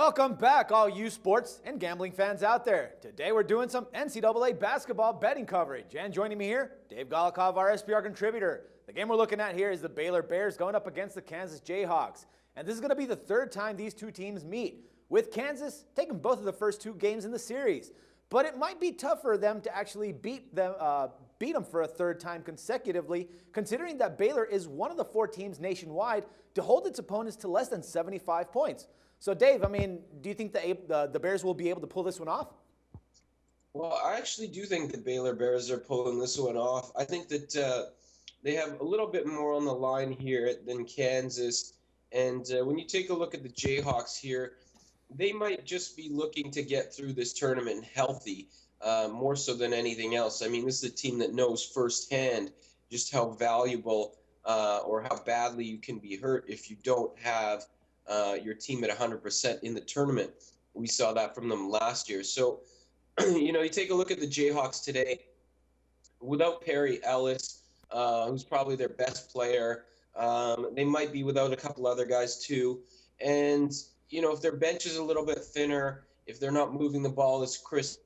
Welcome back, all you sports and gambling fans out there. Today we're doing some NCAA basketball betting coverage. And joining me here, Dave Golikov, our SPR contributor. The game we're looking at here is the Baylor Bears going up against the Kansas Jayhawks. And this is going to be the third time these two teams meet, with Kansas taking both of the first two games in the series. But it might be tough for them to actually beat them for a third time consecutively, considering that Baylor is one of the four teams nationwide to hold its opponents to less than 75 points. So, Dave, I mean, do you think the Bears will be able to pull this one off? Well, I actually do think the Baylor Bears are pulling this one off. I think that they have a little bit more on the line here than Kansas. And when you take a look at the Jayhawks here, they might just be looking to get through this tournament healthy, more so than anything else. I mean, this is a team that knows firsthand just how valuable or how badly you can be hurt if you don't have your team at 100% in the tournament. We saw that from them last year. So, you take a look at the Jayhawks today. Without Perry Ellis, who's probably their best player, they might be without a couple other guys too. And, if their bench is a little bit thinner, if they're not moving the ball as crisp,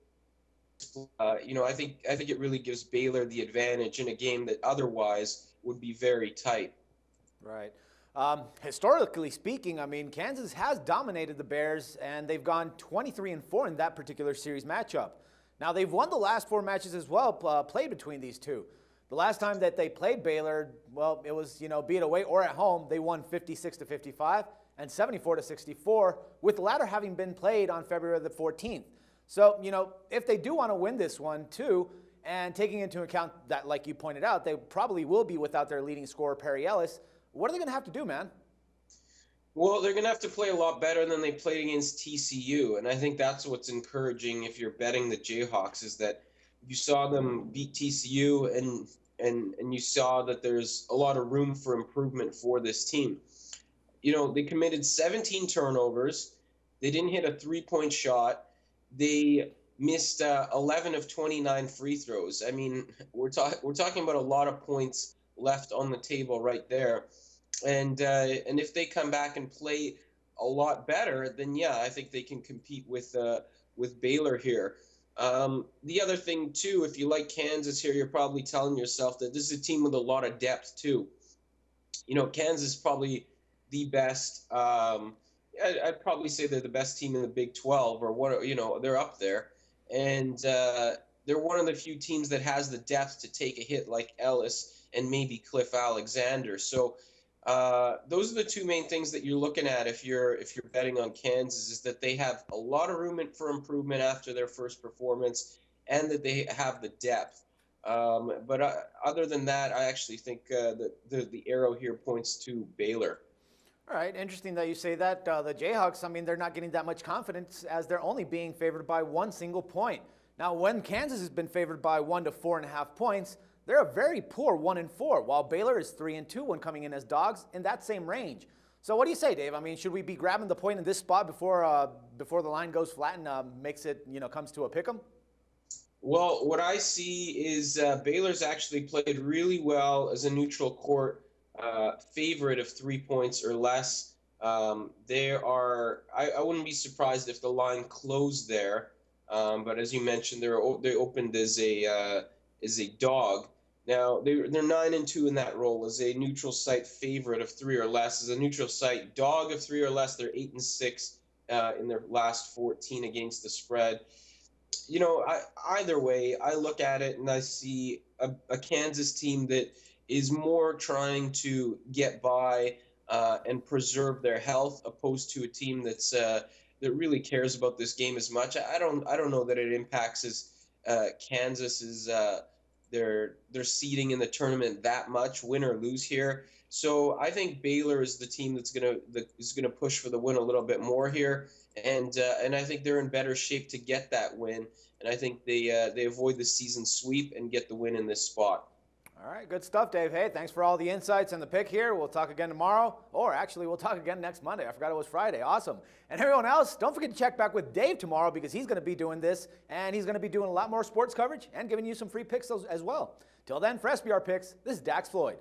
I think it really gives Baylor the advantage in a game that otherwise would be very tight. Right. Historically speaking, I mean, Kansas has dominated the Bears, and they've gone 23-4 in that particular series matchup. Now, they've won the last four matches as well, played between these two. The last time that they played Baylor, well, it was, be it away or at home, they won 56-55 and 74-64, with the latter having been played on February the 14th. So, if they do want to win this one too, and taking into account that, like you pointed out, they probably will be without their leading scorer, Perry Ellis, what are they going to have to do, man? Well, they're going to have to play a lot better than they played against TCU, and I think that's what's encouraging if you're betting the Jayhawks, is that you saw them beat TCU and you saw that there's a lot of room for improvement for this team. They committed 17 turnovers. They didn't hit a three-point shot. They missed 11 of 29 free throws. I mean, we're talking about a lot of points left on the table right there. And if they come back and play a lot better, then yeah, I think they can compete with Baylor here. The other thing too, if you like Kansas here, you're probably telling yourself that this is a team with a lot of depth too. Kansas is probably the best. I'd probably say they're the best team in the Big 12, or what? They're up there, and they're one of the few teams that has the depth to take a hit like Ellis and maybe Cliff Alexander. So those are the two main things that you're looking at if you're betting on Kansas, is that they have a lot of room for improvement after their first performance, and that they have the depth. But other than that, I actually think that the arrow here points to Baylor. All right, interesting that you say that. The Jayhawks, I mean, they're not getting that much confidence, as they're only being favored by one single point. Now, when Kansas has been favored by 1 to 4.5 points, they're a very poor 1-4, while Baylor is 3-2 when coming in as dogs in that same range. So what do you say, Dave? I mean, should we be grabbing the point in this spot before the line goes flat and makes it, comes to a pick'em? Well, what I see is Baylor's actually played really well as a neutral court favorite of 3 points or less. I wouldn't be surprised if the line closed there. But as you mentioned, they opened as a dog. Now they're 9-2 in that role as a neutral site favorite of 3 or less. As a neutral site dog of 3 or less, they're 8-6 in their last 14 against the spread. Either way, I look at it and I see a Kansas team that is more trying to get by and preserve their health, opposed to a team that really cares about this game as much. I don't know that it impacts Kansas's their seeding in the tournament that much, win or lose here. So I think Baylor is the team that's gonna push for the win a little bit more here, and I think they're in better shape to get that win. And I think they avoid the season sweep and get the win in this spot. All right, good stuff, Dave. Hey, thanks for all the insights and the pick here. We'll talk again tomorrow, or actually we'll talk again next Monday. I forgot it was Friday. Awesome. And everyone else, don't forget to check back with Dave tomorrow, because he's going to be doing this, and he's going to be doing a lot more sports coverage and giving you some free picks as well. Till then, for SBR Picks, this is Dax Floyd.